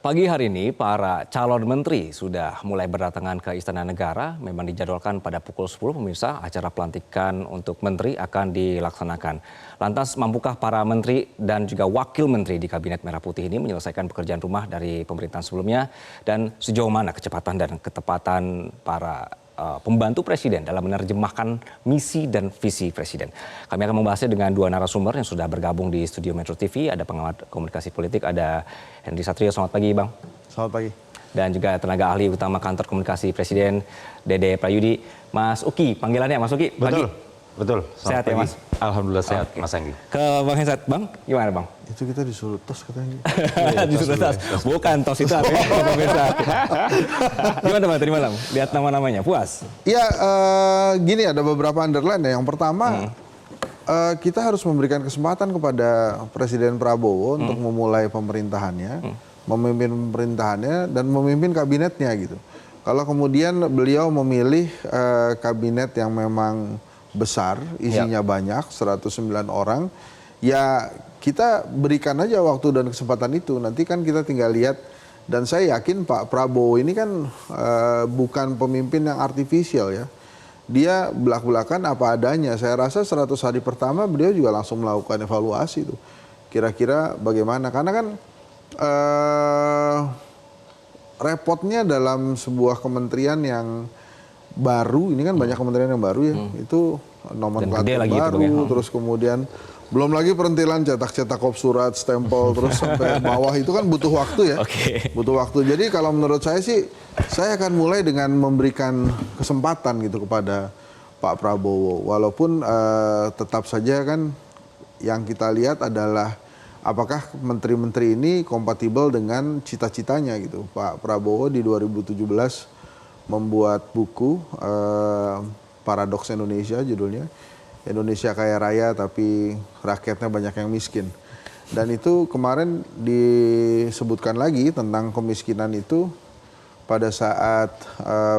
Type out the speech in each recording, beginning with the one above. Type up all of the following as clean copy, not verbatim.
Pagi hari ini, para calon menteri sudah mulai berdatangan ke Istana Negara. Memang dijadwalkan pada pukul 10, pemirsa, acara pelantikan untuk menteri akan dilaksanakan. Lantas, mampukah para menteri dan juga wakil menteri di Kabinet Merah Putih ini menyelesaikan pekerjaan rumah dari pemerintahan sebelumnya? Dan sejauh mana kecepatan dan ketepatan para pembantu presiden dalam menerjemahkan misi dan visi presiden. Kami akan membahasnya dengan dua narasumber yang sudah bergabung di studio Metro TV. Ada pengamat komunikasi politik, ada Henry Satrio. Selamat pagi, Bang. Selamat pagi. Dan juga tenaga ahli utama kantor komunikasi presiden, Dede Prayudi. Mas Uki, panggilannya Mas Uki. Betul, pagi. betul. Sehat ya, Mas? Alhamdulillah sehat, Mas Anggi. Ke Bang Hensat, Bang, gimana Bang? Itu kita disuruh tos katanya. Disuruh tos. Bukan, tos itu artinya pemirsa. Gimana Bang tadi malam? Lihat nama-namanya, puas? Iya, gini ada beberapa underline ya. Yang pertama, kita harus memberikan kesempatan kepada Presiden Prabowo untuk memulai pemerintahannya, memimpin pemerintahannya, dan memimpin kabinetnya gitu. Kalau kemudian beliau memilih kabinet yang memang besar, isinya banyak, 109 orang, ya kita berikan aja waktu dan kesempatan itu. Nanti kan kita tinggal lihat, dan saya yakin Pak Prabowo ini kan bukan pemimpin yang artifisial ya. Dia belak-belakan apa adanya. Saya rasa 100 hari pertama beliau juga langsung melakukan evaluasi tuh. Kira-kira bagaimana, karena kan repotnya dalam sebuah kementerian yang baru, ini kan banyak kementerian yang baru ya, itu nomenklatur baru, terus kemudian belum lagi perintilan cetak-cetak kop surat, stempel, terus sampai bawah itu kan butuh waktu ya, butuh waktu. Jadi kalau menurut saya sih, saya akan mulai dengan memberikan kesempatan gitu kepada Pak Prabowo, walaupun tetap saja kan yang kita lihat adalah apakah menteri-menteri ini kompatibel dengan cita-citanya gitu. Pak Prabowo di 2017 membuat buku Paradoks Indonesia judulnya, Indonesia kaya raya tapi rakyatnya banyak yang miskin. Dan itu kemarin disebutkan lagi tentang kemiskinan itu pada saat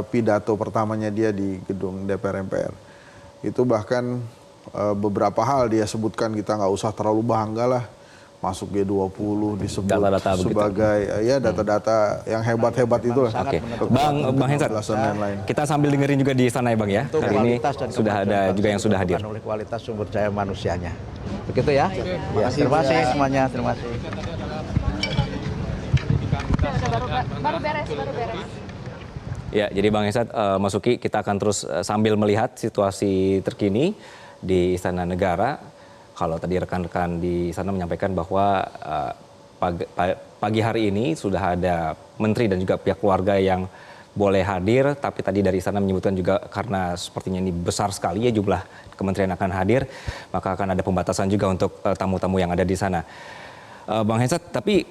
pidato pertamanya dia di gedung DPR MPR. Itu bahkan beberapa hal dia sebutkan, kita nggak usah terlalu bangga lah masuk G20 disebut data-data sebagai ya data-data yang hebat-hebat itu lah. Oke. Bang Hensat, kita sambil dengerin juga di sana ya Bang ya. Kali ini sudah ada juga yang sudah hadir. Oleh kualitas sumber daya manusianya. Begitu ya. Ya, terima kasih semuanya, terima kasih. Baru beres. Ya, jadi Bang Hensat, Mas Uki, kita akan terus sambil melihat situasi terkini di Istana Negara. Kalau tadi rekan-rekan di sana menyampaikan bahwa pagi hari ini sudah ada menteri dan juga pihak keluarga yang boleh hadir, tapi tadi dari sana menyebutkan juga karena sepertinya ini besar sekali ya jumlah kementerian akan hadir, maka akan ada pembatasan juga untuk tamu-tamu yang ada di sana. Bang Hensat, tapi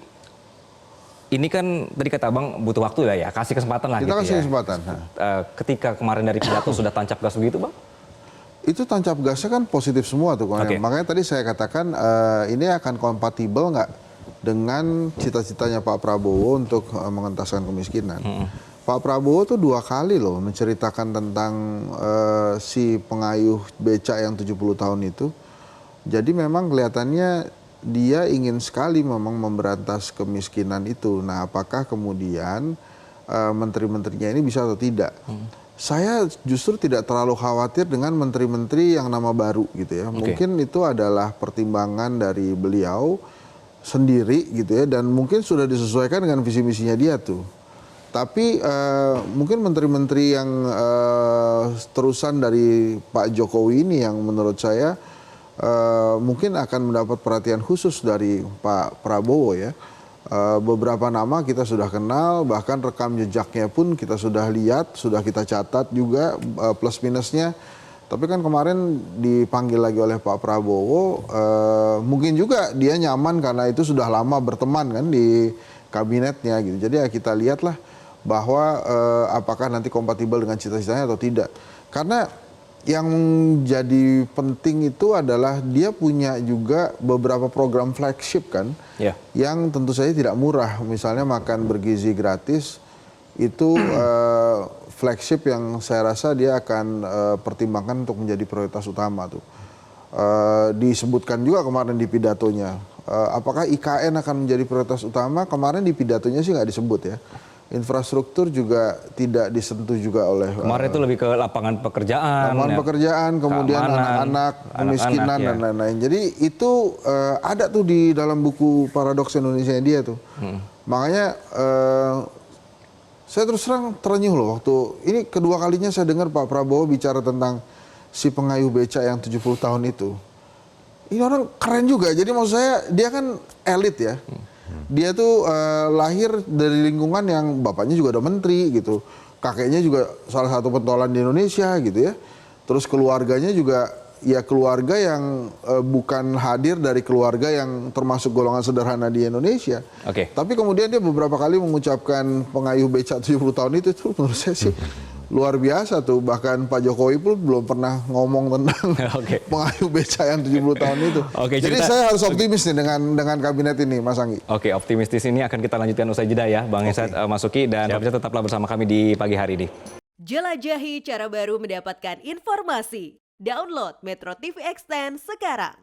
ini kan tadi kata Bang butuh waktu lah ya, kasih kesempatan lah kita gitu kasih ya. kesempatan. Ketika kemarin dari pidato sudah tancap gas begitu Bang? Itu tancap gasnya kan positif semua tuh. Makanya tadi saya katakan ini akan kompatibel nggak dengan cita-citanya Pak Prabowo untuk mengentaskan kemiskinan. Pak Prabowo tuh 2 kali loh menceritakan tentang si pengayuh becak yang 70 tahun itu. Jadi memang kelihatannya dia ingin sekali memang memberantas kemiskinan itu. Nah, apakah kemudian menteri-menterinya ini bisa atau tidak? Saya justru tidak terlalu khawatir dengan menteri-menteri yang nama baru gitu ya. Mungkin itu adalah pertimbangan dari beliau sendiri gitu ya, dan mungkin sudah disesuaikan dengan visi misinya dia tuh. Tapi mungkin menteri-menteri yang terusan dari Pak Jokowi ini yang menurut saya mungkin akan mendapat perhatian khusus dari Pak Prabowo ya. Beberapa nama kita sudah kenal, bahkan rekam jejaknya pun kita sudah lihat, sudah kita catat juga plus minusnya. Tapi kan kemarin dipanggil lagi oleh Pak Prabowo, mungkin juga dia nyaman karena itu sudah lama berteman kan di kabinetnya gitu. Jadi ya kita lihatlah bahwa apakah nanti kompatibel dengan cita-citanya atau tidak. Karena yang jadi penting itu adalah dia punya juga beberapa program flagship kan, yang tentu saja tidak murah. Misalnya makan bergizi gratis, itu flagship yang saya rasa dia akan pertimbangkan untuk menjadi prioritas utama tuh. Disebutkan juga kemarin di pidatonya, apakah IKN akan menjadi prioritas utama? Kemarin di pidatonya sih nggak disebut ya. Infrastruktur juga tidak disentuh juga oleh Kemarin itu lebih ke lapangan pekerjaan. lapangan pekerjaan, kemudian keamanan, anak-anak, kemiskinan anak-anak, dan lain-lain. Jadi itu ada tuh di dalam buku Paradoks Indonesia dia tuh. Makanya saya terus terang terenyuh loh waktu ini kedua kalinya saya dengar Pak Prabowo bicara tentang si pengayuh beca yang 70 tahun itu. Ini orang keren juga. Jadi maksud saya dia kan elit ya. Dia tuh lahir dari lingkungan yang bapaknya juga ada menteri gitu. Kakeknya juga salah satu pentolan di Indonesia gitu ya. Terus keluarganya juga ya keluarga yang bukan hadir dari keluarga yang termasuk golongan sederhana di Indonesia. Oke. Tapi kemudian dia beberapa kali mengucapkan pengayuh beca 70 tahun itu menurut saya sih luar biasa tuh. Bahkan Pak Jokowi pun belum pernah ngomong tentang Oke. pengayuh beca yang 70 tahun itu. Oke, Jadi cerita- saya harus optimis nih dengan kabinet ini, Mas Anggi. Oke, optimistis ini akan kita lanjutkan usai jeda ya, Bang Hensat, Mas Uki, dan pemirsa tetaplah bersama kami di pagi hari ini. Jelajahi cara baru mendapatkan informasi. Download Metro TV Extend sekarang.